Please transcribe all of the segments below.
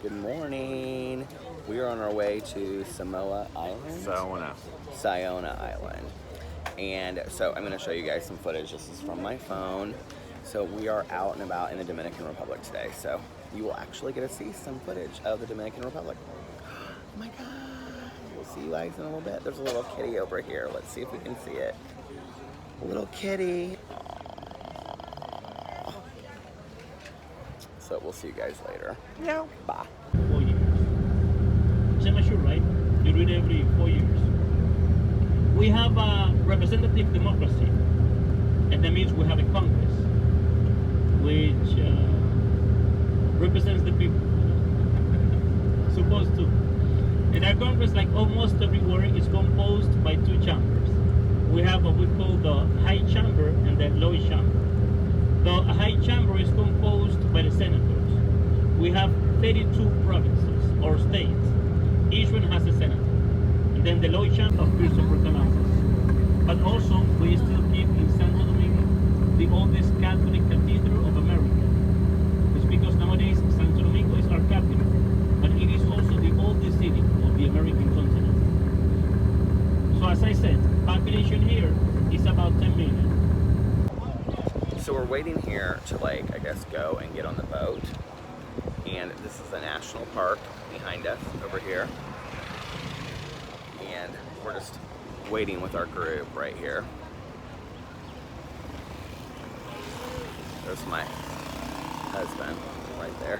Good morning. We are on our way to Samoa Island. Saona Island. And so I'm going to show you guys some footage. This is from my phone. So we are out and about in the Dominican Republic today. So you will actually get to see some footage of the Dominican Republic. Oh my God. We'll see you guys in a little bit. There's a little kitty over here. Let's see if we can see it. A little kitty. Aww. So we'll see you guys later. Yeah. Bye. 4 years. Semi-sure, right? You do it every 4 years. We have a representative democracy, and that means we have a Congress, which represents the people. Supposed to. And our Congress, like almost everywhere, is composed by two chambers. We have what we call the high chamber and the low chamber. The high chamber is composed by the senators. We have 32 provinces or states. Each one has a senator. And then the low chamber appears to pronounce. But also, we still keep in Santo Domingo the oldest Catholic cathedral of America. It's because nowadays Santo Domingo is our capital, but it is also the oldest city of the American continent. So as I said, population here is about 10 million. So we're waiting here to I guess go and get on the boat. And this is the national park behind us over here. And we're just waiting with our group right here. There's my husband right there.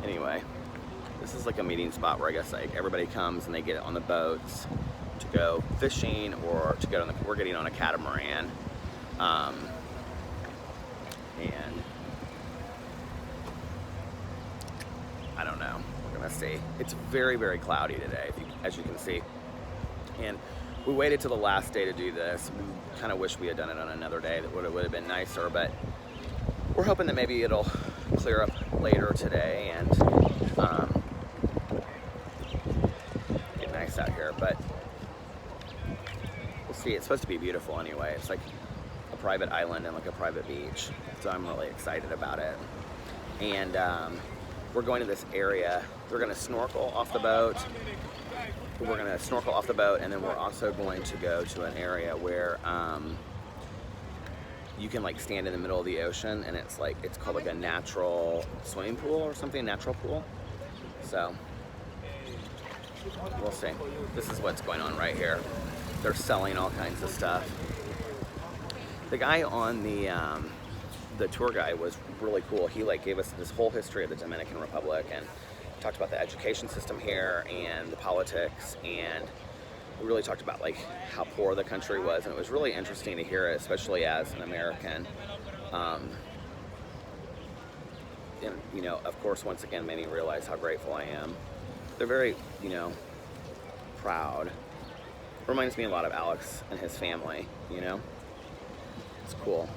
Anyway, this is like a meeting spot where I guess everybody comes and they get on the boats to go fishing or to get on we're getting on a catamaran. And I don't know, we're gonna see. It's very, very cloudy today, as you can see. And we waited till the last day to do this. We kind of wish we had done it on another day. That would have been nicer, but we're hoping that maybe it'll clear up later today and get nice out here. But we'll see. It's supposed to be beautiful anyway. It's like a private island and like a private beach. So I'm really excited about it. And we're going to this area. We're going to snorkel off the boat. We're going to snorkel off the boat, and then we're also going to go to an area where you can stand in the middle of the ocean, and it's called a natural swimming pool or something, natural pool. So we'll see. This is what's going on right here. They're selling all kinds of stuff. The guy on the tour guide was really cool. He gave us this whole history of the Dominican Republic and talked about the education system here and the politics, and we really talked about how poor the country was, and it was really interesting to hear it, especially as an American. And of course, once again, made me realize how grateful I am. They're very, proud. Reminds me a lot of Alex and his family. It's cool.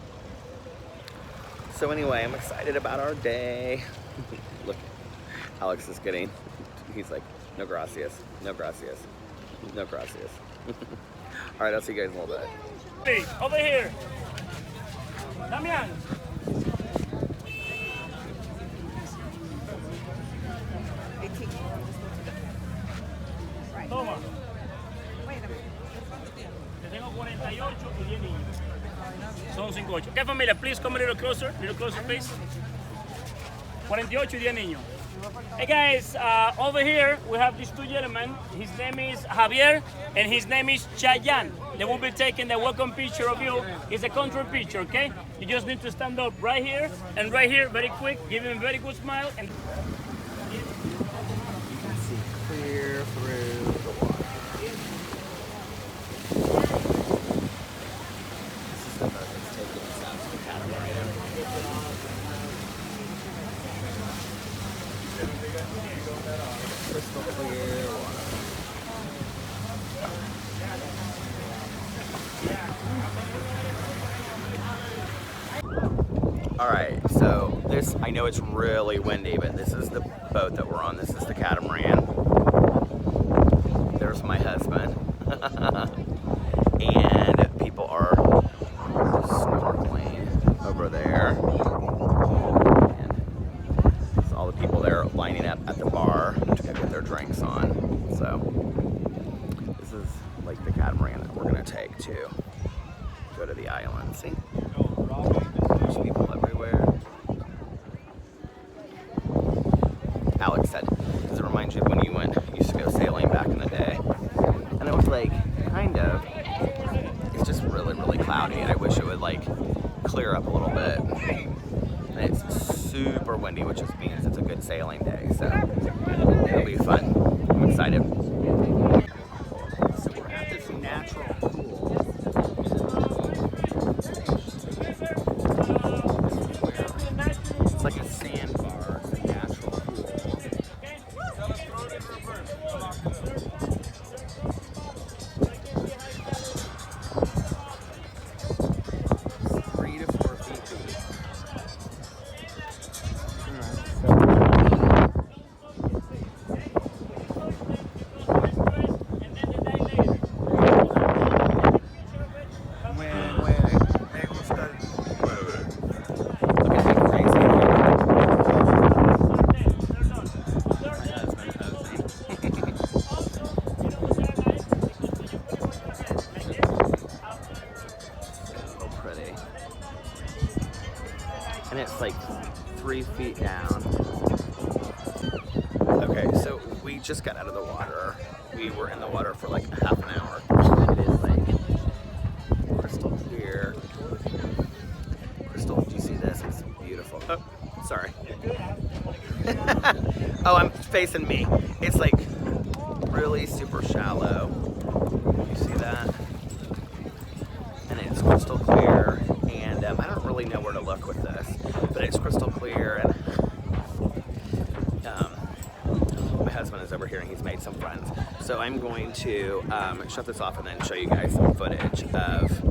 So anyway, I'm excited about our day. Look, Alex is kidding. He's like, no gracias, no gracias, no gracias. All right, I'll see you guys in a little bit. Hey, over here. Damian. Toma. Te tengo 48 y 10 niños. Son 58. Okay, familia, please come a little closer, please. 48 y 10 niños. Hey guys, over here we have these two gentlemen. His name is Javier and his name is Chayan. They will be taking the welcome picture of you. It's a control picture, okay? You just need to stand up right here and right here, very quick. Give him a very good smile. And you can see clear through the water. This is the boat that's taking us out to the catamaran. Crystal clear water. All right, so I know it's really windy, but this is the boat that we're on. This is the catamaran. There's my husband. And people are snorkeling over there. And it's all all the people there lining up at the bar to go get their drinks on. So this is like the catamaran that we're gonna take to go to the island. See? There's people everywhere. Alex said, does it remind you of when you used to go sailing back in the day? And it was like, kind of. It's just really, really cloudy. I wish it would like clear up a little bit. And it's super windy, which just means it's a good sailing day. So it'll be fun. I'm excited. So we're at this natural pool. It's like a sandbar. It's a natural pool. 3 to 4 feet deep. And it's like 3 feet down. Okay, so we just got out of the water. We were in the water for like half an hour. It is like crystal clear. Crystal, do you see this? It's beautiful. Oh, sorry. Oh, I'm facing me. It's like really super shallow. You see that? And it's crystal clear. And I don't really know where to look with this, but it's crystal clear. And my husband is over here and he's made some friends. So I'm going to shut this off and then show you guys some footage of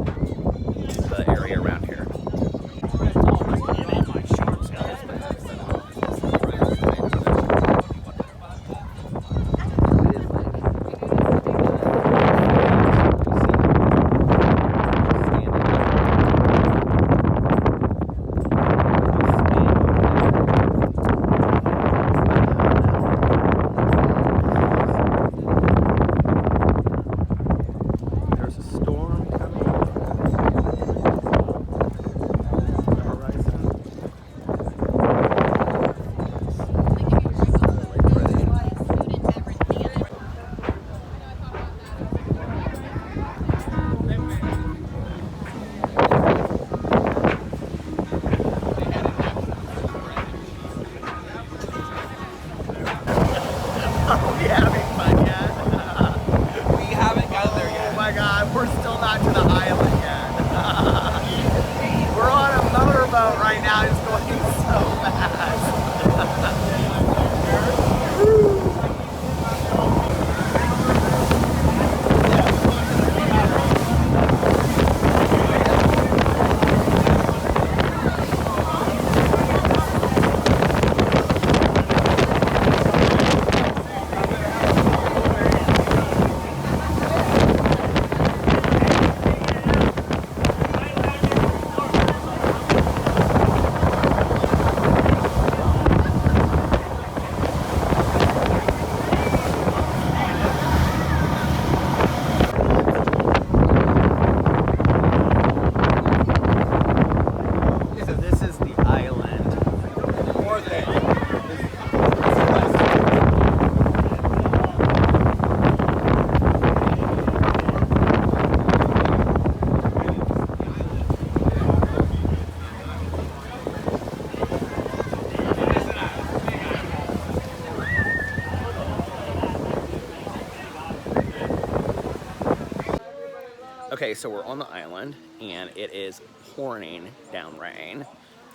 the area around here. We're still not to the island yet. We're on a motorboat right now. It's going so fast. Okay, so we're on the island, and it is pouring down rain,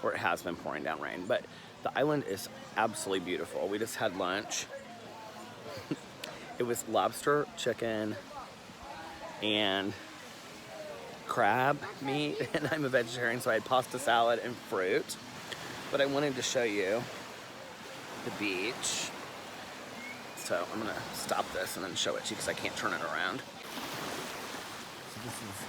or it has been pouring down rain, but the island is absolutely beautiful. We just had lunch. It was lobster, chicken, and crab meat, and I'm a vegetarian, so I had pasta salad and fruit. But I wanted to show you the beach. So I'm gonna stop this and then show it to you because I can't turn it around. So this is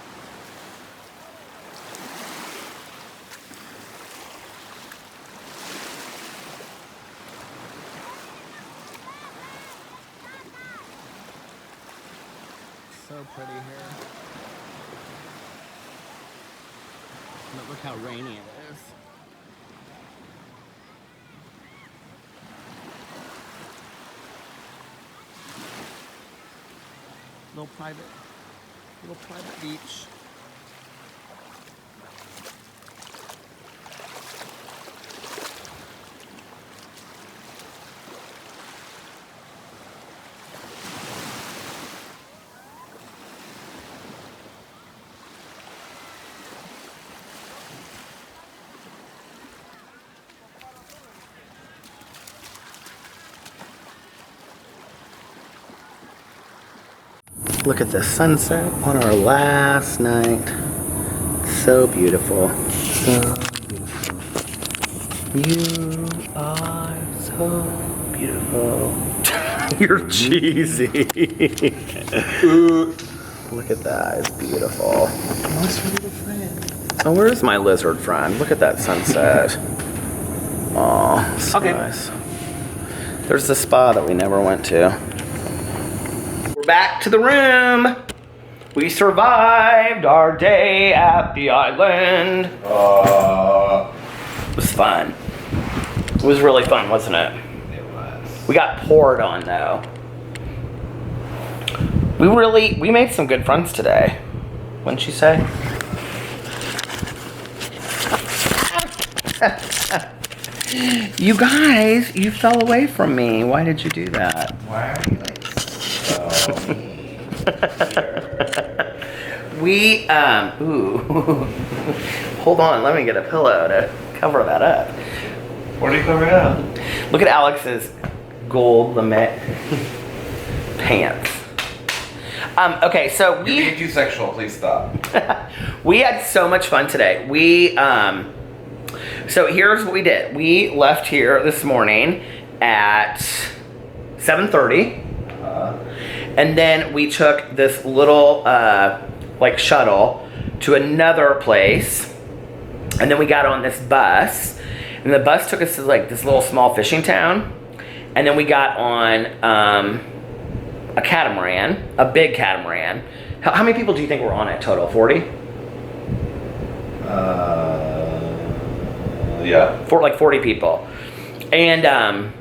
so pretty here. But look how rainy it is. Little private beach. Look at the sunset on our last night. So beautiful. So beautiful. You are so beautiful. You're cheesy. Look at that. It's beautiful. What's your little friend? Oh, where's my lizard friend? Look at that sunset. Oh, so nice. There's the spa that we never went to. We're back to the room. We survived our day at the island. It was fun. It was really fun, wasn't it? It was. We got poured on though. We made some good friends today. Wouldn't you say? You guys, you fell away from me. Why did you do that? Why are you like so mean? We, hold on, let me get a pillow to cover that up. What are you covering up? Look at Alex's gold limit pants. Okay, so You're being too sexual, please stop. we had so much fun today. So here's what we did. We left here this morning at 7:30. And then we took this little like shuttle to another place. And then we got on this bus. And the bus took us to like this little small fishing town. And then we got on a catamaran, a big catamaran. How many people do you think were on it total? 40? Yeah. Like 40 people. And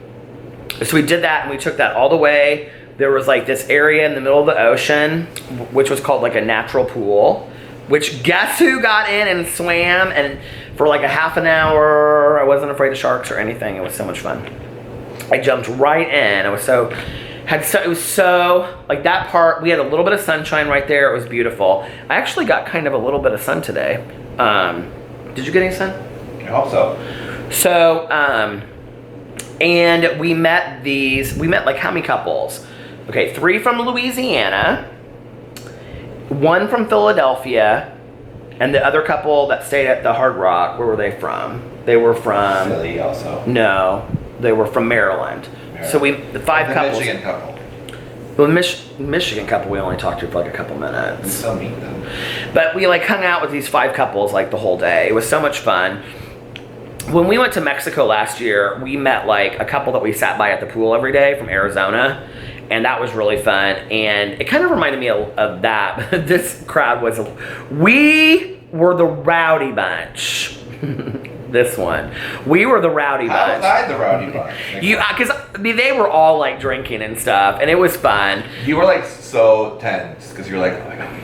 so we did that and we took that all the way. There was like this area in the middle of the ocean, which was called like a natural pool, which guess who got in and swam, and for like a half an hour, I wasn't afraid of sharks or anything. It was so much fun. I jumped right in. It was so like that part, we had a little bit of sunshine right there. It was beautiful. I actually got kind of a little bit of sun today. Did you get any sun? I hope so. So, and we met like how many couples? Okay, 3 from Louisiana, 1 from Philadelphia, and the other couple that stayed at the Hard Rock, where were they from? They were from... Philly also. No, they were from Maryland. So the 5 couples... The Michigan couple. Well, the Michigan couple we only talked to for like a couple minutes. You so mean them. But we like hung out with these 5 couples like the whole day. It was so much fun. When we went to Mexico last year, we met like a couple that we sat by at the pool every day from Arizona, and that was really fun. And it kind of reminded me of that. This crowd we were the rowdy bunch. This one. We were the rowdy bunch. How was I the rowdy bunch? Because they were all like drinking and stuff, and it was fun. You were like so tense because you were like, oh my god.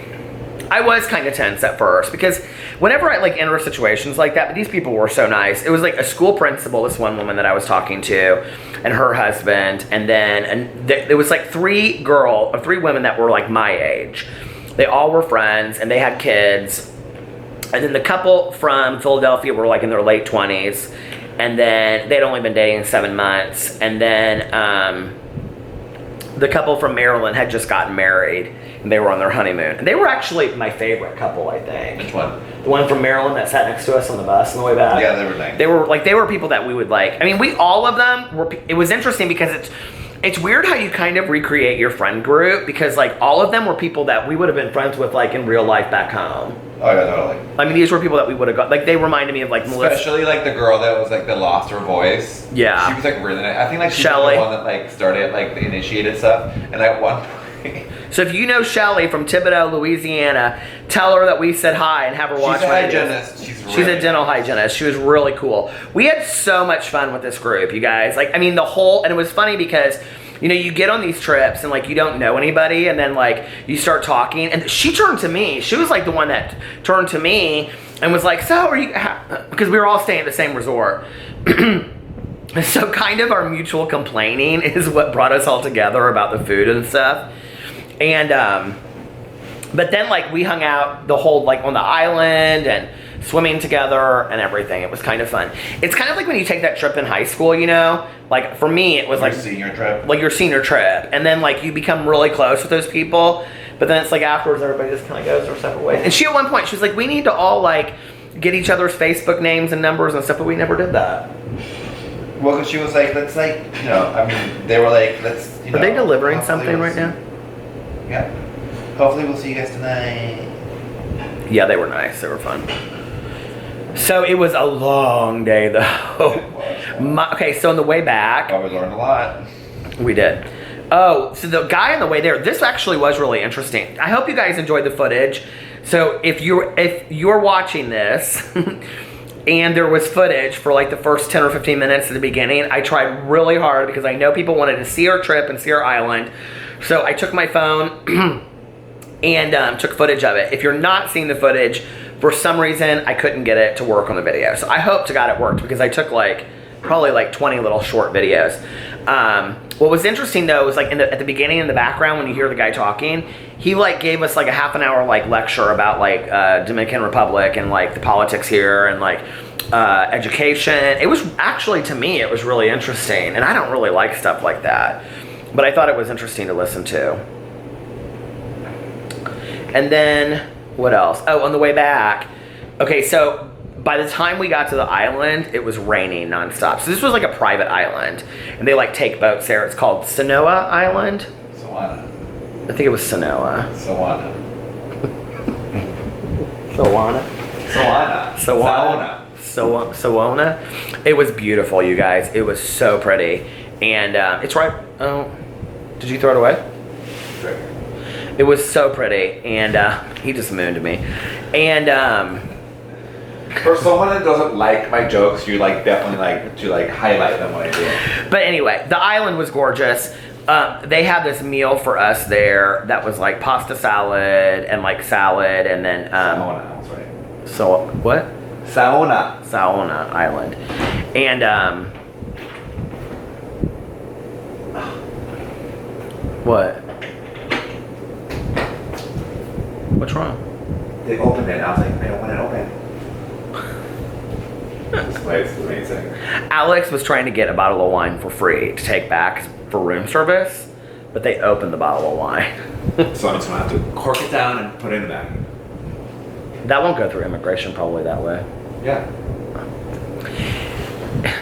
I was kind of tense at first because whenever I like enter situations like that, but these people were so nice. It was like a school principal, this one woman that I was talking to, and her husband, and then there was like 3 women that were like my age. They all were friends and they had kids. And then the couple from Philadelphia were like in their late 20s, and then they'd only been dating 7 months. And then the couple from Maryland had just gotten married, and they were on their honeymoon. And they were actually my favorite couple, I think. Which one? The one from Maryland that sat next to us on the bus on the way back. Yeah, they were nice. They were people that we would like. I mean, all of them were. It was interesting because it's weird how you kind of recreate your friend group, because like all of them were people that we would have been friends with like in real life back home. Oh yeah, totally. I mean, these were people that we would have got. Like they reminded me of like Melissa. Especially like the girl that was like that lost her voice. Yeah. She was like really nice. I think like she was Shelley. the one that like started like the initiated stuff. And at one point So if you know Shelly from Thibodaux, Louisiana, tell her that we said hi and have her watch She's a my videos. hygienist. She's a dental hygienist. She was really cool. We had so much fun with this group, you guys. Like, I mean, and it was funny because, you know, you get on these trips and like you don't know anybody, and then like you start talking, and she turned to me. She was like the one that turned to me and was like, so are you, because we were all staying at the same resort. So kind of our mutual complaining is what brought us all together about the food and stuff. And, but then like we hung out the whole, like on the island and swimming together and everything. It was kind of fun. It's kind of like when you take that trip in high school, you know, like for me, it was like senior trip, like your senior trip. And then like you become really close with those people, but then it's like afterwards, everybody just kind of goes their separate ways. And she, at one point, she was like, we need to all like get each other's Facebook names and numbers and stuff, but we never did that. well, because she was like, let's like, you know, I mean, they were like, let's, you know. Are they delivering hopefully something we'll right see- now? Yeah. Hopefully we'll see you guys tonight. Yeah, they were nice. They were fun. So it was a long day though. Okay, so on the way back, Oh, we learned a lot. we did. Oh, so the guy on the way there, this actually was really interesting. I hope you guys enjoyed the footage. So if you're watching this and there was footage for like the first 10 or 15 minutes at the beginning, I tried really hard because I know people wanted to see our trip and see our island. So I took my phone and took footage of it. If you're not seeing the footage, for some reason, I couldn't get it to work on the video. So I hope to God it worked because I took like, probably like 20 little short videos. What was interesting though was like at the beginning in the background when you hear the guy talking, he like gave us like a half an hour like lecture about like Dominican Republic and like the politics here and like education. It was actually, to me, it was really interesting. And I don't really like stuff like that, but I thought it was interesting to listen to. And then what else? Oh, on the way back. Okay, so by the time we got to the island, it was raining nonstop. So this was like a private island, and they like take boats there. It's called Samoa Island. Sawana. I think it was Samoa. Sawana. Sawana. Sawana. Sawana. It was beautiful, you guys. It was so pretty, and it's right. Oh, did you throw it away? Sure. It was so pretty, and he just mooned me, and. For someone that doesn't like my jokes, you like definitely like to like highlight them when I do it. But anyway, the island was gorgeous. They had this meal for us there that was like pasta salad and like salad, and then Saona, that's right. so what? Saona. Saona Island, and what? What's wrong? They opened it. I was like, I don't want it open. This place is amazing. Alex was trying to get a bottle of wine for free to take back for room service, but they opened the bottle of wine. So I'm just gonna have to cork it down and put it in the bag. That won't go through immigration probably that way. Yeah.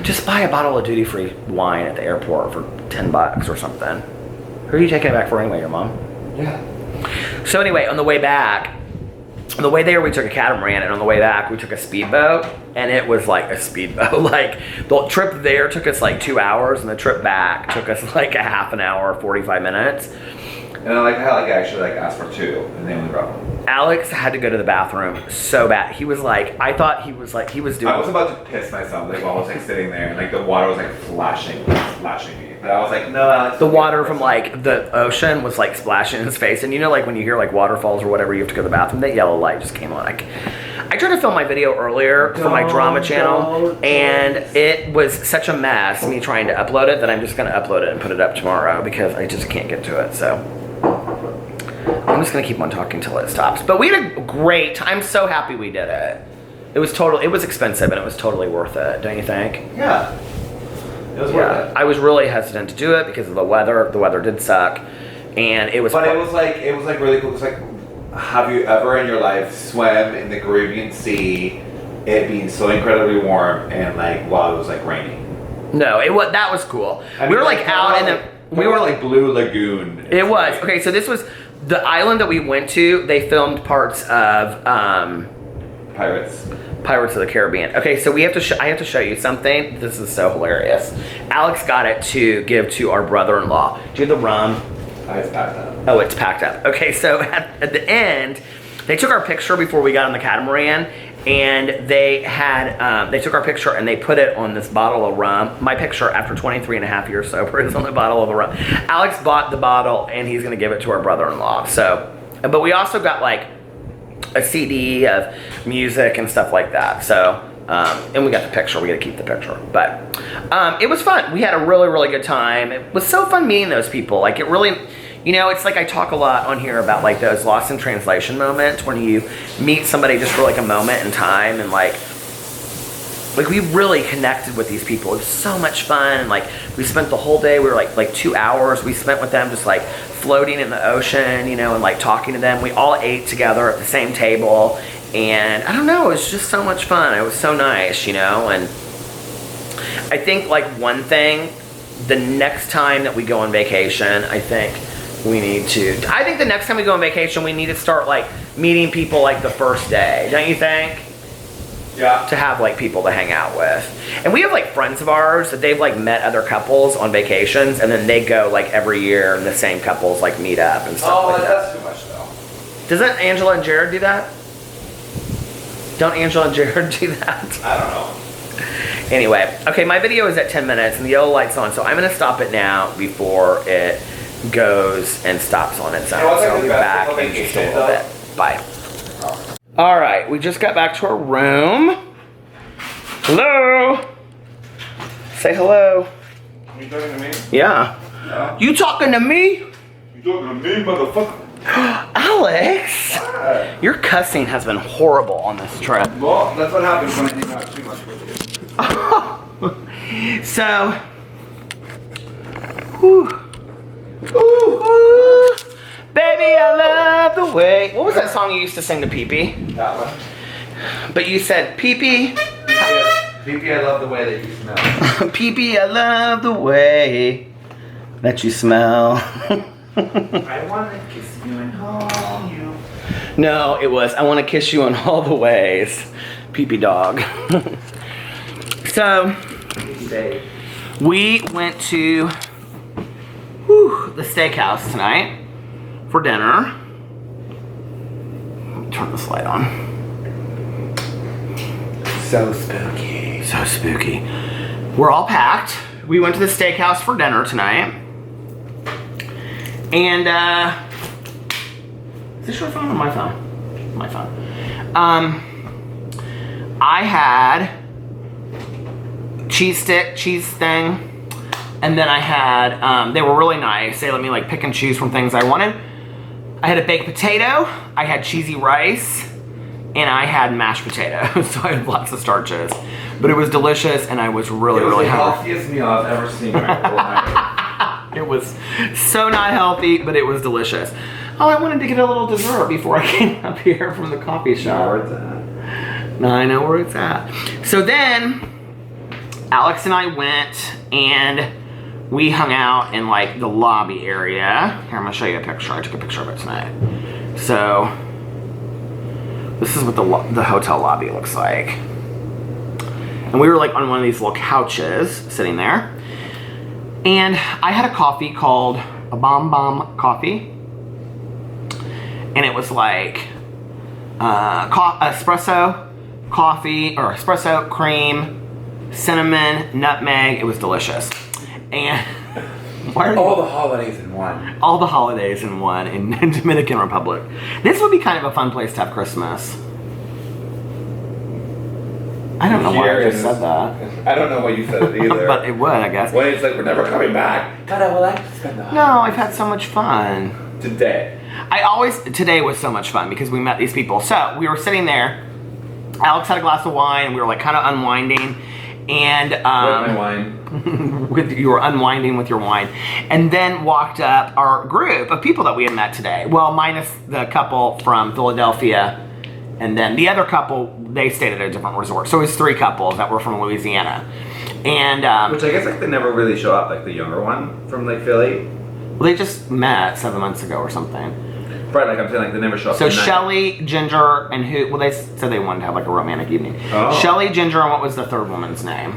Just buy a bottle of duty-free wine at the airport for $10 or something. Who are you taking it back for anyway, your mom? Yeah. So anyway, on the way back, on the way there we took a catamaran, and on the way back we took a speedboat, and it was like a speedboat. Like the trip there took us like 2 hours, and the trip back took us like a half an hour, 45 minutes. And I like how like I actually like asked for two, and they only brought one. Alex had to go to the bathroom so bad. He was like, I thought he was like, he was doing. I was about to piss myself like while I was like sitting there, and like the water was like flashing me. But I was like, no, Alex. The water from like the ocean was like splashing in his face, and you know, like when you hear like waterfalls or whatever, you have to go to the bathroom. That yellow light just came on. I tried to film my video earlier for my drama channel, and it was such a mess, me trying to upload it, that I'm just gonna upload it and put it up tomorrow because I just can't get to it. So I'm just gonna keep on talking till it stops. But we had a great time. I'm so happy we did it. It was expensive, and it was totally worth it, don't you think? Yeah. It was worth it. I was really hesitant to do it because of the weather. The weather did suck, and it was. But it was like really cool. It was like, have you ever in your life swam in the Caribbean Sea, it being so incredibly warm and like while it was like raining? No, that was cool. I mean, we were like out in the. We were like Blue Lagoon. It was okay. So this was the island that we went to. They filmed parts of Pirates of the Caribbean. Okay, so we have to. I have to show you something. This is so hilarious. Alex got it to give to our brother-in-law. Do you have the rum? It's packed up. Oh, it's packed up. Okay, so at the end, they took our picture before we got on the catamaran, and they had, they took our picture and they put it on this bottle of rum. My picture after 23 and a half years sober is on the bottle of a rum. Alex bought the bottle and he's gonna give it to our brother-in-law. So, but we also got like a CD of music and stuff like that. So, and we got the picture, we gotta keep the picture. But it was fun. We had a really, really good time. It was so fun meeting those people. Like it really, you know, it's like I talk a lot on here about like those lost in translation moments when you meet somebody just for like a moment in time, and like we really connected with these people. It was so much fun, and like we spent the whole day, we were like 2 hours we spent with them just like floating in the ocean, you know, and like talking to them. We all ate together at the same table, and I don't know, it was just so much fun. It was so nice, you know. And I think like one thing, the next time that we go on vacation, I think the next time we go on vacation, we need to start like meeting people like the first day, don't you think? Yeah. To have like people to hang out with. And we have like friends of ours that they've like met other couples on vacations, and then they go like every year and the same couples like meet up and stuff like that. That's too much though. Doesn't Angela and Jared do that? Don't Angela and Jared do that? I don't know. Anyway, okay, my video is at 10 minutes and the yellow light's on, so I'm gonna stop it now before it goes and stops on its own. So I'll be back in just a little bit. Bye. All right, we just got back to our room. Hello. Say hello. You talking to me? Yeah. You talking to me? You talking to me, motherfucker? Alex, your cussing has been horrible on this trip. Well, that's what happens when I hang out too much with you. So, whew. Ooh, baby, I love the way. What was that song you used to sing to Pee-Pee? That one. But you said, Pee-Pee. Pee-Pee, I love the way that you smell. Pee-Pee, I love the way that you smell. I want to kiss you and hold you. No, it was, I want to kiss you in all the ways. Pee-Pee dog. So, we went to the Steakhouse tonight for dinner. Let me turn this light on. So spooky. So spooky. We're all packed. We went to the Steakhouse for dinner tonight. And, is this your phone or my phone? My phone. I had cheese thing. And then I had, they were really nice. They let me like pick and choose from things I wanted. I had a baked potato, I had cheesy rice, and I had mashed potatoes. So I had lots of starches. But it was delicious, and I was really, really hungry. It was the healthiest meal I've ever seen in my life. It was so not healthy, but it was delicious. Oh, I wanted to get a little dessert before I came up here from the coffee shop. Where it's at. No, I know where it's at. So then, Alex and I went and we hung out in like the lobby area. Here, I'm gonna show you a picture. I took a picture of it tonight. So, this is what the hotel lobby looks like. And we were like on one of these little couches sitting there. And I had a coffee called a Bomb Bomb coffee. And it was like espresso, coffee, or espresso, cream, cinnamon, nutmeg. It was delicious. And all the holidays in one. All the holidays in one in Dominican Republic. This would be kind of a fun place to have Christmas. I don't know why I just said that. I don't know why you said it either. But it would, I guess. Well, it's like we're never coming back. But I would like to spend the holidays. No, I've had so much fun. Today. Today was so much fun because we met these people. So we were sitting there. Alex had a glass of wine. We were like kind of unwinding. And with my wine. You were unwinding with your wine. And then walked up our group of people that we had met today. Well, minus the couple from Philadelphia. And then the other couple, they stayed at a different resort. So it was 3 couples that were from Louisiana. And which I guess like they never really show up, like the younger one from like Philly. Well, they just met 7 months ago or something. Right, like I'm saying, like they never show up. So Shelly, Ginger, and who? Well, they said they wanted to have like a romantic evening. Oh. Shelly, Ginger, and what was the third woman's name?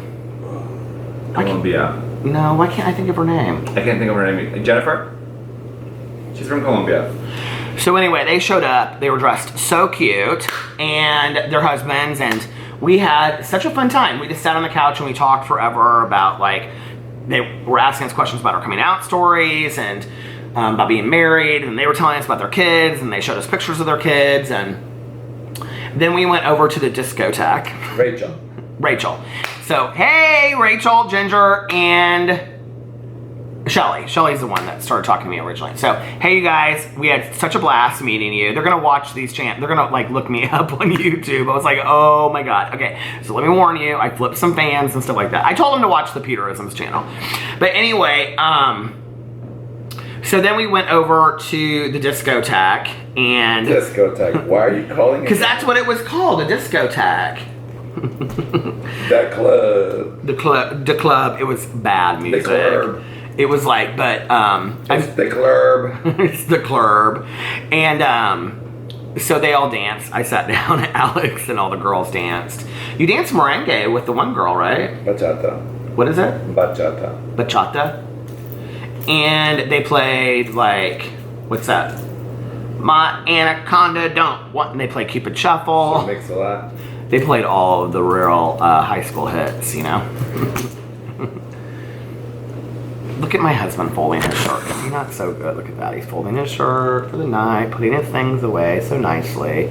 Columbia. No, why can't I think of her name? I can't think of her name. Jennifer? She's from Colombia. So anyway, they showed up. They were dressed so cute, and their husbands, and we had such a fun time. We just sat on the couch and we talked forever about, like, they were asking us questions about our coming out stories and about being married, and they were telling us about their kids, and they showed us pictures of their kids, and then we went over to the discotheque. Rachel. So, hey, Rachel, Ginger, and Shelly. Shelly's the one that started talking to me originally. So, hey, you guys, we had such a blast meeting you. They're going to watch these channels. They're going to, like, look me up on YouTube. I was like, oh, my God. Okay, so let me warn you. I flipped some fans and stuff like that. I told them to watch the Peterisms channel. But anyway, so then we went over to the discotheque, and... Discotheque. Why are you calling it? Because that's what it was called, a discotheque. That club. The club. It was bad music. The club. It was like, but it's the club. It's the club, and so they all danced. I sat down, Alex and all the girls danced. You danced merengue with the one girl, right? Bachata. What is it? Bachata. And they played, like, what's that? My Anaconda Don't Want. And they played Cupid Shuffle. So mix a lot. They played all of the real high school hits, you know. Look at my husband folding his shirt. Is he not so good? Look at that. He's folding his shirt for the night, putting his things away so nicely.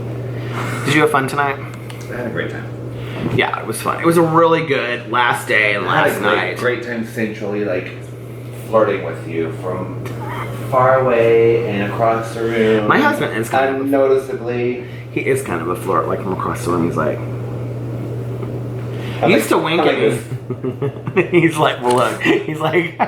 Did you have fun tonight? I had a great time. Yeah, it was fun. It was a really good last day and last night. Great time essentially, like, flirting with you from far away and across the room. My husband is kind of unnoticeably. He is kind of a flirt, like from across the room. He's like, he used to wink at me. He's like, well, look. He's like,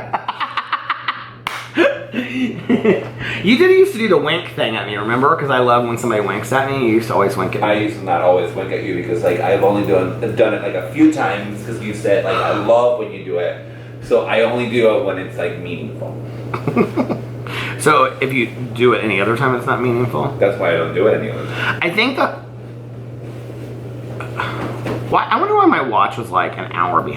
you did used to do the wink thing at me, remember? Because I love when somebody winks at me. You used to always wink at me. I used to not always wink at you because, like, I've only done it like a few times because you said, like, I love when you do it. So I only do it when it's, like, meaningful. So if you do it any other time, it's not meaningful? That's why I don't do it any other time. I think that... I wonder why my watch was like an hour and a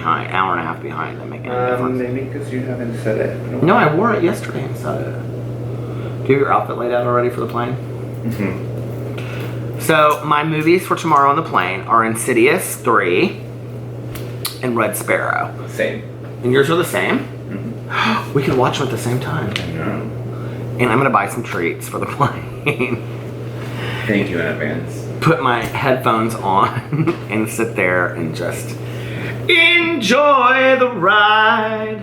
half behind. That make any difference? Maybe because you haven't said it. No, I wore it yesterday and said it. Do you have your outfit laid out already for the plane? Mm-hmm. So my movies for tomorrow on the plane are Insidious 3 and Red Sparrow. Same. And yours are the same? Mm-hmm. We could watch them at the same time. I know. And I'm gonna buy some treats for the plane. Thank you in advance. Put my headphones on and sit there and just enjoy the ride.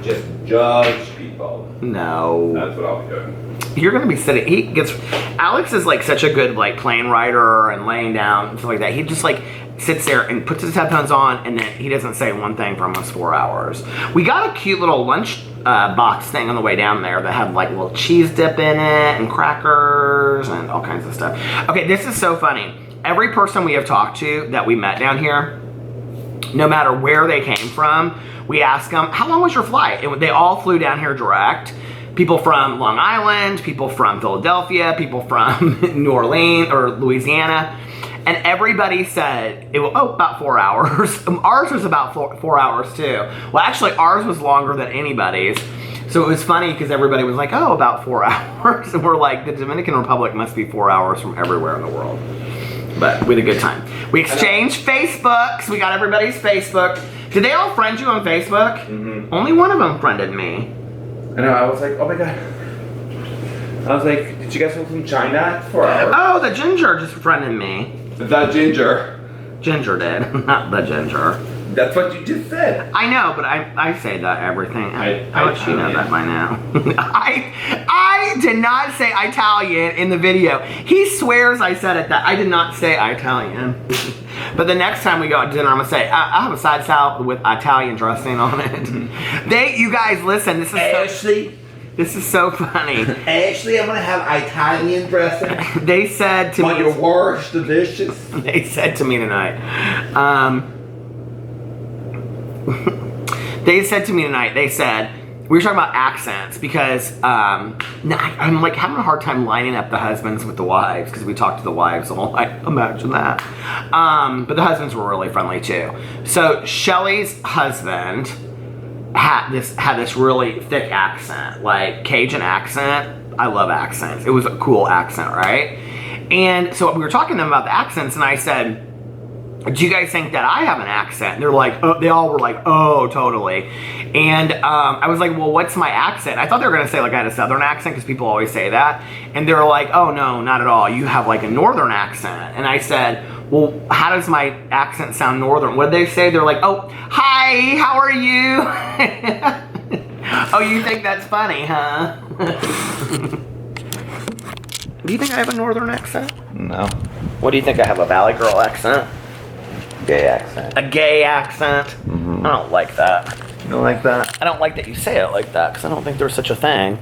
Just judge people. No. That's what I'll be doing. You're gonna be sitting, Alex is like such a good like plane rider and laying down and stuff like that. He just like sits there and puts his headphones on and then he doesn't say one thing for almost 4 hours. We got a cute little lunch box thing on the way down there that had like a little cheese dip in it and crackers and all kinds of stuff. Okay, this is so funny. Every person we have talked to that we met down here, no matter where they came from, we ask them, how long was your flight? They all flew down here direct. People from Long Island, people from Philadelphia, people from New Orleans or Louisiana. And everybody said, about 4 hours. Ours was about 4 hours too. Well, actually ours was longer than anybody's. So it was funny because everybody was like, oh, about 4 hours. And we're like, the Dominican Republic must be 4 hours from everywhere in the world. But we had a good time. We exchanged Facebooks. We got everybody's Facebook. Did they all friend you on Facebook? Mm-hmm. Only one of them friended me. I know, I was like, oh my God. I was like, did you guys come from China? 4 hours. Oh, the Ginger just friended me. The Ginger. Ginger did, not the Ginger. That's what you just said. I know, but I say that everything. How much you know that by now? I did not say Italian in the video. He swears I said it that I did not say Italian. But the next time we go out to dinner, I'm gonna say I have a side salad with Italian dressing on it. You guys listen. This is Ashley. This is so funny. Ashley, I'm gonna have Italian dressing. They said to me. On your worst dishes. They said to me tonight. They said, we were talking about accents because I'm like having a hard time lining up the husbands with the wives because we talked to the wives all night. Imagine that. But the husbands were really friendly too. So Shelly's husband had this really thick accent, like Cajun accent. I love accents. It was a cool accent, right? And so we were talking to them about the accents, and I said, do you guys think that I have an accent? And they're like, oh, they all were like, oh, totally. And I was like, well, what's my accent? I thought they were gonna say like I had a Southern accent, because people always say that. And they're like, oh no, not at all. You have like a Northern accent. And I said, well, how does my accent sound Northern? What did they say? They're like, oh, hi, how are you? Oh, you think that's funny, huh? Do you think I have a Northern accent? No. What do you think I have, a Valley Girl accent? Gay accent. A gay accent? I don't like that. You don't like that? I don't like that you say it like that, because I don't think there's such a thing.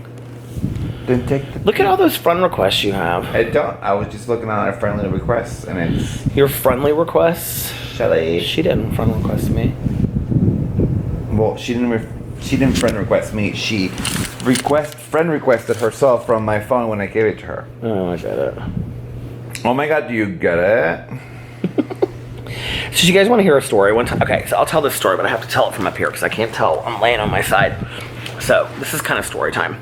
Then take the... Look at all those friend requests you have. I don't. I was just looking at our friendly requests, and it's... Your friendly requests? Shelly. She didn't friend request me. Well, she didn't friend request me. She friend requested herself from my phone when I gave it to her. Oh, I get it. Oh my God, do you get it? So you guys want to hear a story? One time, okay, so I'll tell this story, but I have to tell it from up here because I can't tell. I'm laying on my side. So this is kind of story time.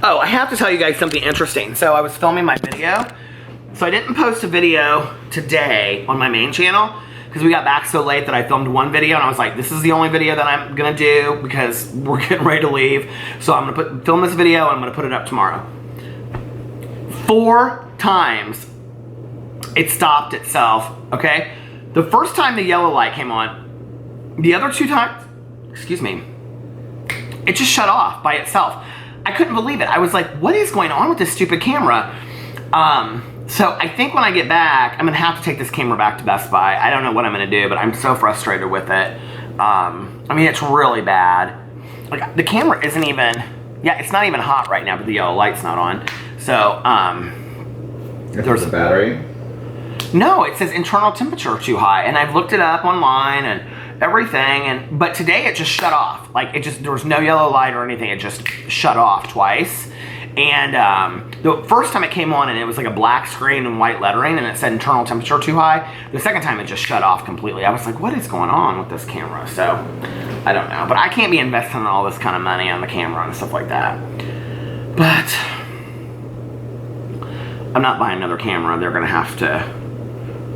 Oh, I have to tell you guys something interesting. So I was filming my video. So I didn't post a video today on my main channel because we got back so late that I filmed one video, and I was like, this is the only video that I'm gonna do because we're getting ready to leave. So I'm gonna film this video and I'm gonna put it up tomorrow. 4 times it stopped itself, okay? The first time the yellow light came on, the other 2 times, excuse me, it just shut off by itself. I couldn't believe it. I was like, what is going on with this stupid camera? So I think when I get back, I'm gonna have to take this camera back to Best Buy. I don't know what I'm gonna do, but I'm so frustrated with it. I mean, it's really bad. Like, the camera isn't even, yeah, it's not even hot right now, but the yellow light's not on. So, There's a battery? No, it says internal temperature too high, and I've looked it up online and everything, but today it just shut off. Like, there was no yellow light or anything, it just shut off twice. And the first time it came on and it was like a black screen and white lettering and it said internal temperature too high. The second time it just shut off completely. I was like, what is going on with this camera? So, I don't know. But I can't be investing all this kind of money on the camera and stuff like that. But I'm not buying another camera. They're gonna have to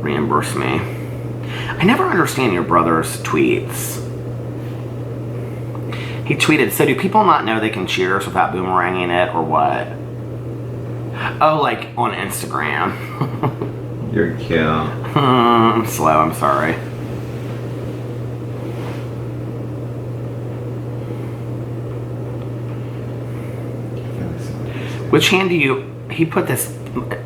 reimburse me. I never understand your brother's tweets. He tweeted, so do people not know they can cheers without boomeranging it, or what? Oh, like on Instagram. You're cute. I'm slow, I'm sorry. Which hand do you, he put this,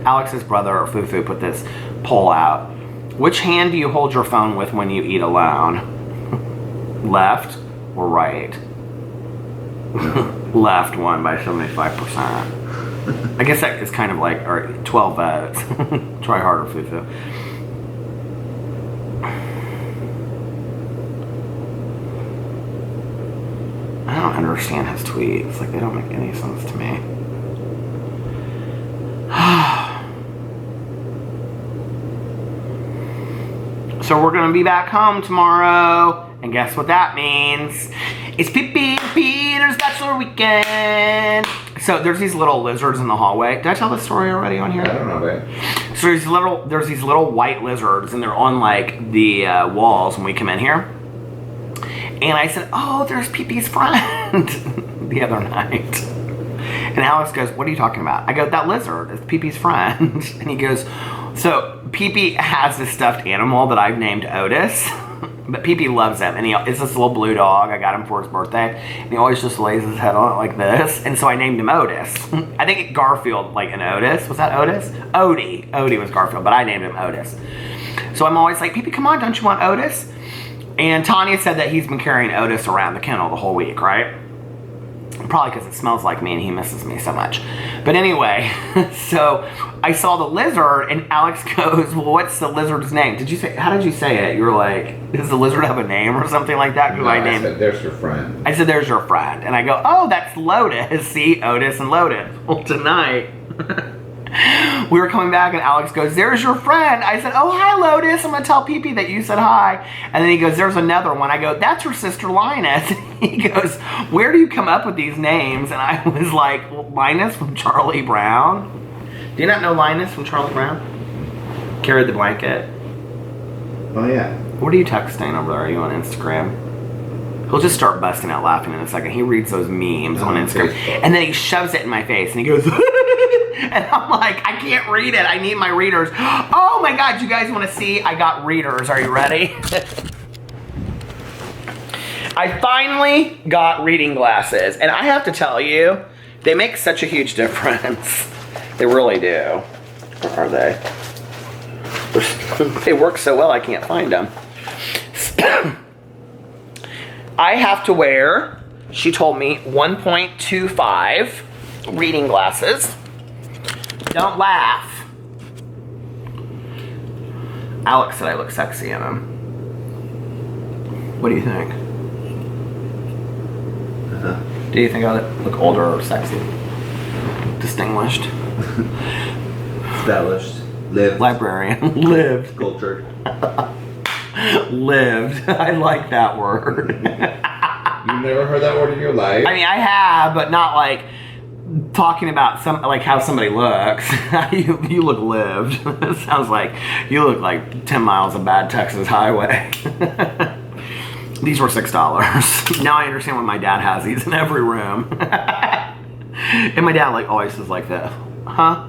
Alex's brother, or Fufu, put this poll out. Which hand do you hold your phone with when you eat alone? Left or right? Left won by 75%. I guess that is kind of like, or 12 votes. Try harder, Fufu. I don't understand his tweets. Like, they don't make any sense to me. So we're gonna be back home tomorrow, and guess what that means? It's Pippi and Peter's Bachelor Weekend. So there's these little lizards in the hallway. Did I tell this story already on here? I don't know, babe. So there's these little white lizards, and they're on like the walls when we come in here. And I said, oh, there's Pippi's friend the other night. And Alex goes, what are you talking about? I go, that lizard is Pippi's friend. And he goes, so Pippi has this stuffed animal that I've named Otis. But Pippi loves him, and it's this little blue dog. I got him for his birthday, and he always just lays his head on it like this, and so I named him Otis. I think Garfield, like an Otis. Was that Otis? Odie. Odie was Garfield, but I named him Otis. So I'm always like, Pippi, come on, don't you want Otis? And Tanya said that he's been carrying Otis around the kennel the whole week, right? Probably because it smells like me and he misses me so much. But anyway, so I saw the lizard and Alex goes, well, what's the lizard's name? Did you say, how did you say it? You were like, does the lizard have a name or something like that? No, I said, there's your friend. I said, there's your friend. And I go, oh, that's Lotus. See, Otis and Lotus. Well, tonight, we were coming back and Alex goes, there's your friend. I said, oh, hi, Lotus. I'm going to tell Pee-Pee that you said hi. And then he goes, there's another one. I go, that's her sister Linus. He goes, where do you come up with these names? And I was like, Linus from Charlie Brown. Do you not know Linus from Charlie Brown? Carried the blanket. Oh, yeah. What are you texting over there? Are you on Instagram? He'll just start busting out laughing in a second. He reads those memes on Instagram. And then he shoves it in my face and he goes, and I'm like, I can't read it. I need my readers. Oh my God, you guys want to see? I got readers. Are you ready? I finally got reading glasses. And I have to tell you, they make such a huge difference. They really do. Where are they? They work so well, I can't find them. I have to wear, she told me, 1.25 reading glasses. Don't laugh. Alex said I look sexy in them. What do you think? Do you think I look older or sexy? Distinguished? Established. Lived. Librarian. Lived. Cultured. Lived. I like that word. You've never heard that word in your life? I mean, I have, but not like talking about like how somebody looks. you look lived. It sounds like you look like 10 miles of bad Texas highway. These were $6. Now I understand why my dad has these in every room. And my dad like always says like this, huh?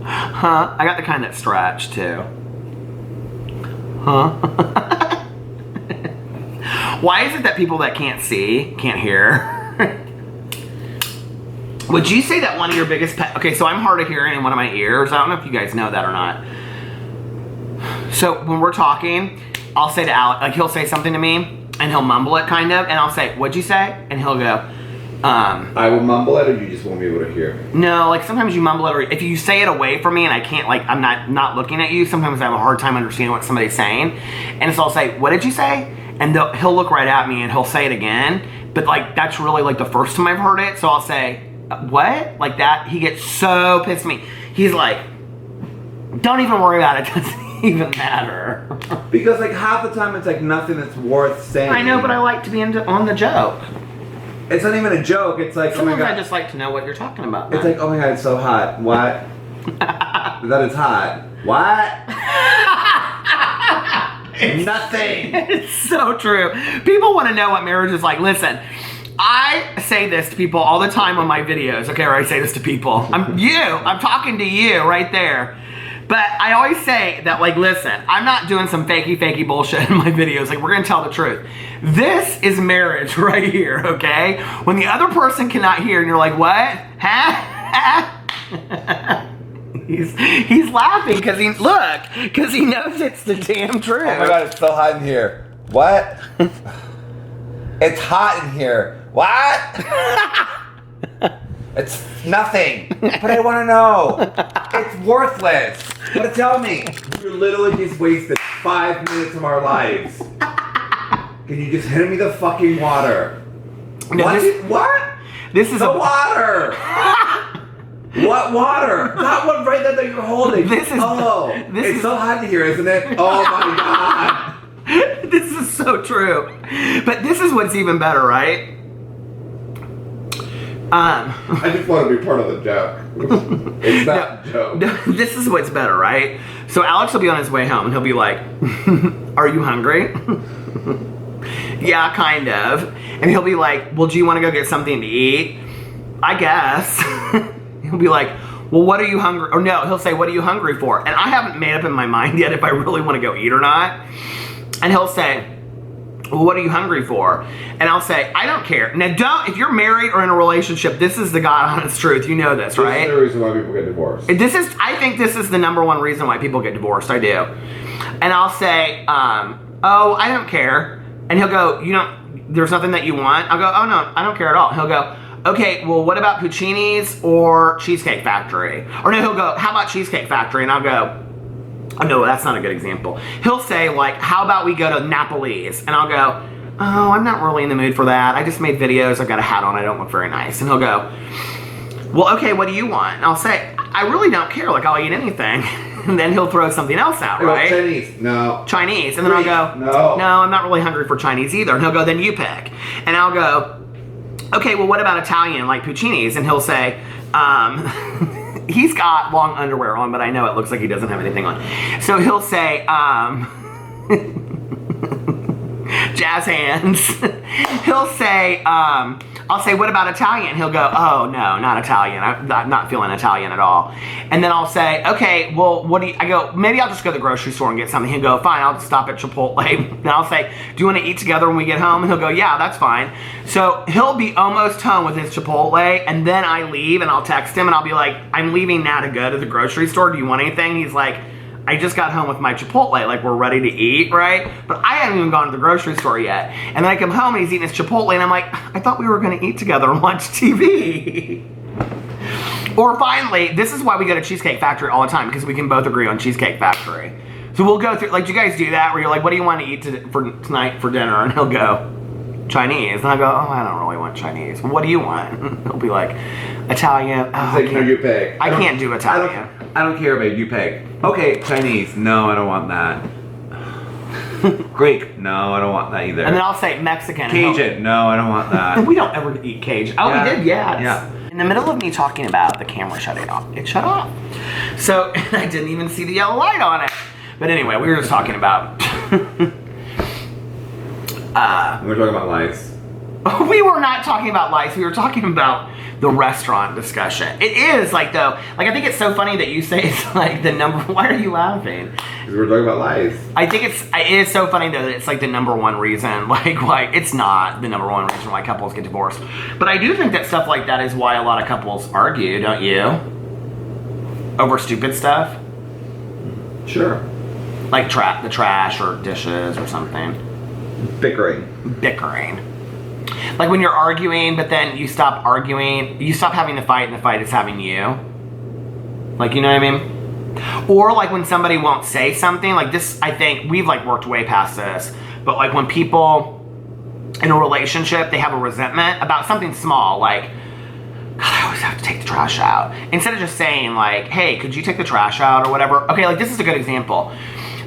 Huh? I got the kind that stretch too. Huh? Why is it that people that can't see can't hear? Would you say that one of your biggest pet? Okay, so I'm hard of hearing in one of my ears. I don't know if you guys know that or not. So when we're talking, I'll say to Alec, like he'll say something to me and he'll mumble it kind of, and I'll say, "What'd you say?" And he'll go, I will mumble it, or you just won't be able to hear? No, like sometimes you mumble it, or if you say it away from me and I can't, like I'm not looking at you, sometimes I have a hard time understanding what somebody's saying. And so I'll say, "What did you say?" And he'll look right at me and he'll say it again. But like that's really like the first time I've heard it. So I'll say, "What?" Like that. He gets so pissed at me. He's like, "Don't even worry about it. It doesn't even matter." Because like half the time it's like nothing that's worth saying. I know, but I like to be on the joke. It's not even a joke. It's like, Sometimes oh my God. I just like to know what you're talking about. It's like, oh my God, it's so hot. What? That is hot. What? Nothing. It's so true. People want to know what marriage is like. Listen, I say this to people all the time on my videos. Okay, or I say this to people. I'm talking to you right there. But I always say that, like, listen, I'm not doing some fakey bullshit in my videos. Like, we're going to tell the truth. This is marriage right here, okay? When the other person cannot hear and you're like, what? Huh? He's laughing because he knows it's the damn truth. Oh my God, it's so hot in here. What? It's hot in here. What? It's nothing. But I want to know. It's worthless. But tell me. You literally just wasted 5 minutes of our lives. Can you just hand me the fucking water? No, what? This is the water. What water? That one right there that you're holding. It's so hot in here, isn't it? Oh my God. This is so true. But this is what's even better, right? I just want to be part of the joke. It's not a joke. No, this is what's better, right? So Alex will be on his way home and he'll be like, are you hungry? Yeah, kind of. And he'll be like, well, do you want to go get something to eat? I guess. He'll be like, well, what are you hungry? Or no, he'll say, what are you hungry for? And I haven't made up in my mind yet if I really want to go eat or not. And he'll say, well, what are you hungry for? And I'll say, I don't care. Now, if you're married or in a relationship, this is the God honest truth. You know this, right? This is the reason why people get divorced. I think this is the #1 reason why people get divorced. I do. And I'll say, oh, I don't care. And he'll go, there's nothing that you want? I'll go, oh no, I don't care at all. He'll go, okay, well, what about Puccini's or Cheesecake Factory? Or no, he'll go, how about Cheesecake Factory? And I'll go, oh no, that's not a good example. He'll say like, how about we go to Napoli's? And I'll go, oh, I'm not really in the mood for that. I just made videos. I've got a hat on. I don't look very nice. And he'll go, well, okay, what do you want? And I'll say, I really don't care. Like, I'll eat anything. And then he'll throw something else out, right? Chinese. No. Chinese. And then I'll go, no, I'm not really hungry for Chinese either. And he'll go, then you pick. And I'll go, okay, well, what about Italian, like Puccini's? And he'll say, he's got long underwear on, but I know it looks like he doesn't have anything on. So he'll say, jazz hands. He'll say, I'll say, what about Italian? He'll go, oh, no, not Italian. I'm not feeling Italian at all. And then I'll say, okay, well, what do you, I go, maybe I'll just go to the grocery store and get something. He'll go, fine, I'll stop at Chipotle. And I'll say, do you want to eat together when we get home? And he'll go, yeah, that's fine. So he'll be almost home with his Chipotle, and then I leave, and I'll text him, and I'll be like, I'm leaving now to go to the grocery store. Do you want anything? He's like, I just got home with my Chipotle, like we're ready to eat, right? But I haven't even gone to the grocery store yet. And then I come home and he's eating his Chipotle and I'm like, I thought we were gonna eat together and watch TV. Or finally, this is why we go to Cheesecake Factory all the time, because we can both agree on Cheesecake Factory. So we'll go through, like, do you guys do that? Where you're like, what do you want to eat for tonight for dinner? And he'll go, Chinese. And I go, oh, I don't really want Chinese. Well, what do you want? He'll be like, Italian. Oh, like, no, you pick. I can't do Italian. I don't care, babe. You pick. Okay, Chinese. No, I don't want that. Greek. No, I don't want that either. And then I'll say Mexican. Cajun. No, I don't want that. We don't ever eat Cajun. Oh, yeah. We did, yes. Yeah. In the middle of me talking about the camera shutting off, it shut off. So I didn't even see the yellow light on it. But anyway, we were just talking about. We were talking about lice. We were not talking about lice. We were talking about the restaurant discussion. It is like, though, like, I think it's so funny that you say it's like the number. Why are you laughing? Because we're talking about lice. I think it is so funny though that it's like the number one reason. Like why it's not the number one reason why couples get divorced. But I do think that stuff like that is why a lot of couples argue, don't you? Over stupid stuff. Sure. Like the trash or dishes or something. Bickering. Like when you're arguing, but then you stop arguing, you stop having the fight and the fight is having you. Like, you know what I mean? Or like when somebody won't say something, like this, I think we've like worked way past this, but like when people in a relationship, they have a resentment about something small, like, God, I always have to take the trash out. Instead of just saying like, hey, could you take the trash out or whatever? Okay, like this is a good example.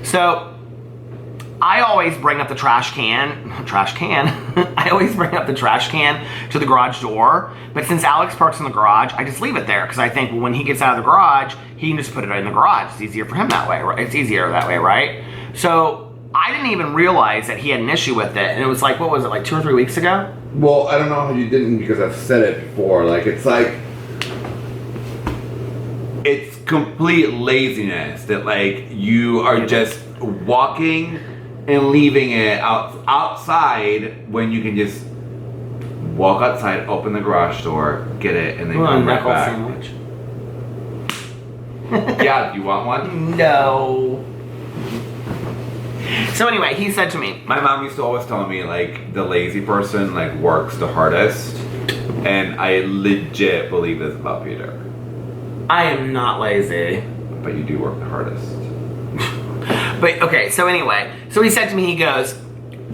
So I always bring up the trash can. I always bring up the trash can to the garage door. But since Alex parks in the garage, I just leave it there because I think when he gets out of the garage, he can just put it in the garage. It's easier for him that way, right? It's easier that way, right? So I didn't even realize that he had an issue with it. And it was like, what was it, like 2 or 3 weeks ago? Well, I don't know how you didn't because I've said it before. Like, it's complete laziness that like you are just walking and leaving it outside when you can just walk outside, open the garage door, get it, and then come right back. Sandwich. Yeah, do you want one? No. So anyway, he said to me, My mom used to always tell me like the lazy person like works the hardest, and I legit believe this about Peter. I am not lazy. But you do work the hardest. But okay, so anyway, so he said to me, he goes,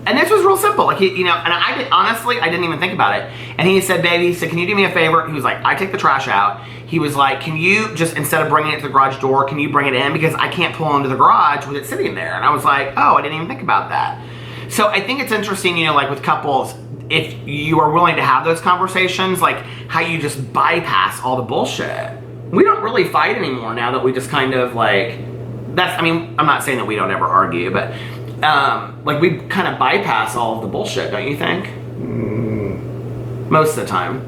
and this was real simple, like and honestly, I didn't even think about it. And he said, baby, he said, can you do me a favor? He was like, I take the trash out. He was like, can you just, instead of bringing it to the garage door, can you bring it in? Because I can't pull into the garage with it sitting there. And I was like, oh, I didn't even think about that. So I think it's interesting, like with couples, if you are willing to have those conversations, like how you just bypass all the bullshit. We don't really fight anymore now that we just kind of like, I'm not saying that we don't ever argue, but like we kind of bypass all of the bullshit, don't you think? Most of the time.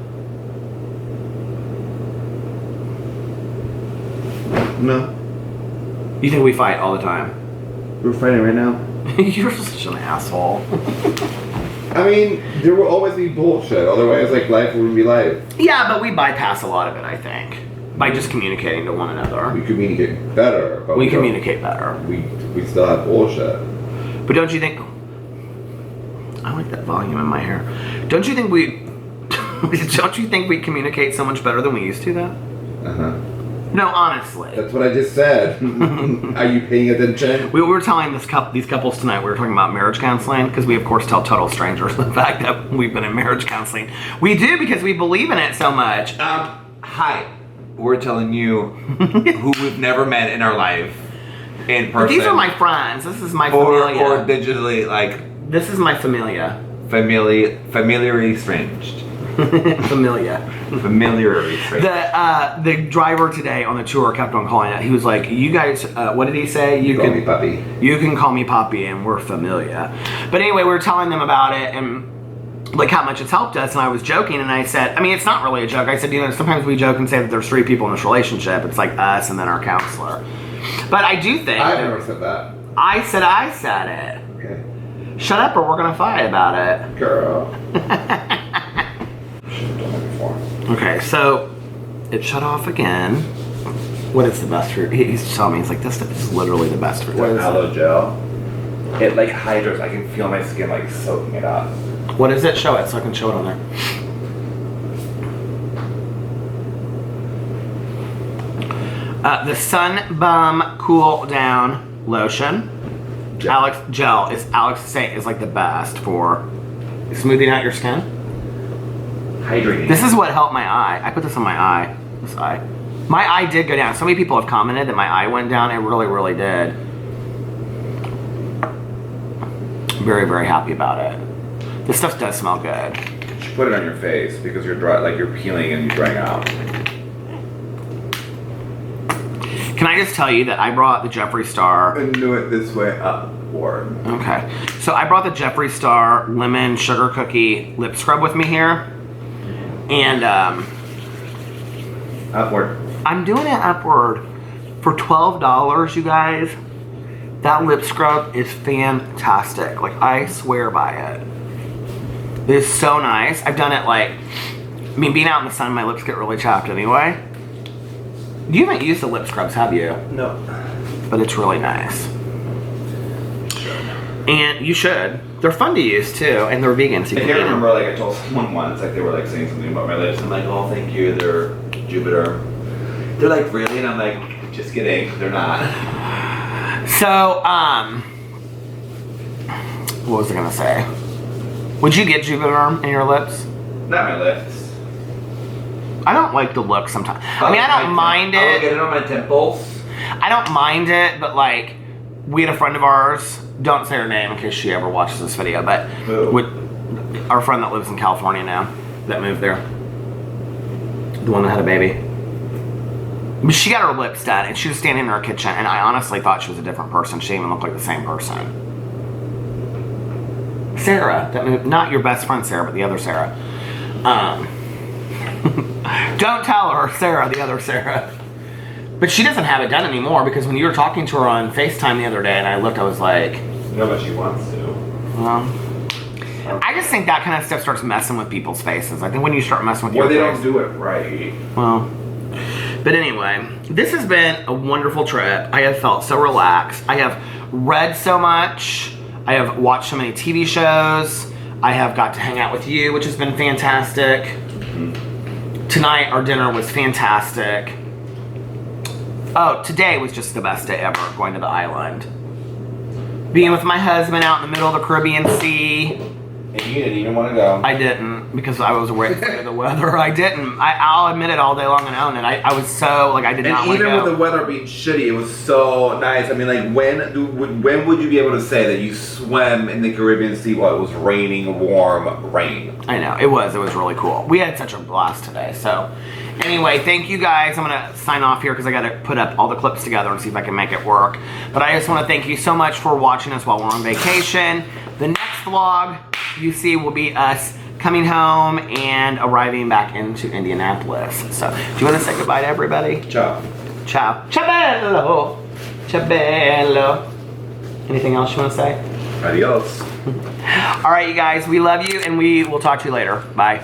No. You think we fight all the time? We're fighting right now. You're such an asshole. I mean, there will always be bullshit. Otherwise, like, life wouldn't be life. Yeah, but we bypass a lot of it, I think. By just communicating to one another. We communicate better. But we communicate better. We still have bullshit. But don't you think... I like that volume in my hair. Don't you think we communicate so much better than we used to, though? Uh-huh. No, honestly. That's what I just said. Are you paying attention? We were telling these couples tonight, we were talking about marriage counseling, because we, of course, tell total strangers the fact that we've been in marriage counseling. We do because we believe in it so much. Hi. we're telling you who we've never met in our life in person. But these are my friends. This is my or familia. digitally, like This is my familia. familiarly estranged. Familia. Familiarly estranged. The driver today on the tour kept on calling it. He was like, "You guys, what did he say? You Call can me puppy. You can call me Poppy, and we're familia." But anyway, we were telling them about it and like how much it's helped us. And I was joking, and I said, I mean, it's not really a joke. I said, you know, sometimes we joke and say that there's 3 people in this relationship. It's like us and then our counselor. But I do think I've never said that. I said it. Okay. Shut up, or we're gonna fight about it. Girl. Should've done that before. Okay, so it shut off again. What is the best fruit? He's telling me, he's like, this is literally the best fruit. What is Aloe gel. It like hydrates. I can feel my skin like soaking it up. it? What is it? Show it so I can show it on there. The Sun Bum Cool Down Lotion. Alex gel is saying is like the best for smoothing out your skin. Hydrating. This is what helped my eye. I put this on my eye. This eye. My eye did go down. So many people have commented that my eye went down. It really, really did. Very, very happy about it. This stuff does smell good. You should put it on your face because you're dry, like you're peeling and you're drying out. Can I just tell you that I brought the Jeffree Star. And do it this way upward. Okay. So I brought the Jeffree Star Lemon Sugar Cookie Lip Scrub with me here. And Upward. I'm doing it upward for $12, you guys. That lip scrub is fantastic. Like, I swear by it. It is so nice. I've done it like, I mean, being out in the sun, my lips get really chapped anyway. You haven't used the lip scrubs, have you? No. But it's really nice. And you should. They're fun to use too, and they're vegan. So you I can can't eat them. remember, like I told someone once, like they were like saying something about my lips. I'm like, oh, thank you, they're Jupiter. They're like, really? And I'm like, just kidding, they're not. So, what was I gonna say? Would you get Jupiter in your lips? Not my lips. I don't like the look sometimes. I mean, I don't mind I'll it. get it on my temples. I don't mind it, but like, we had a friend of ours, don't say her name in case she ever watches this video, but our friend that lives in California now, that moved there. The one that had a baby. But she got her lips done, and she was standing in her kitchen, and I honestly thought she was a different person. She didn't even look like the same person. Sarah, that moved, not your best friend Sarah, but the other Sarah. Don't tell her, Sarah, the other Sarah. But she doesn't have it done anymore because when you were talking to her on FaceTime the other day and I looked, I was like... No, but she wants to. Well, I just think that kind of stuff starts messing with people's faces. I think when you start messing with your Or they face... don't do it right. Well... But anyway, this has been a wonderful trip. I have felt so relaxed. I have read so much. I have watched so many TV shows. I have got to hang out with you, which has been fantastic. Tonight, our dinner was fantastic. Oh, today was just the best day ever, going to the island. Being with my husband out in the middle of the Caribbean Sea. And you didn't even want to go. I didn't, because I was afraid of the weather. I didn't. I'll admit it all day long and own it. I was so, like, I did not want to go. And even with the weather being shitty, it was so nice. I mean, like, when would you be able to say that you swam in the Caribbean Sea while it was raining warm rain? I know, it was really cool. We had such a blast today, so. Anyway, thank you guys. I'm gonna sign off here because I gotta put up all the clips together and see if I can make it work. But I just wanna thank you so much for watching us while we're on vacation. The next vlog you see will be us coming home and arriving back into Indianapolis. So, do you wanna say goodbye to everybody? Ciao. Ciao. Ciao bello. Ciao bello. Anything else you wanna say? Adios. All right, you guys, we love you and we will talk to you later. Bye.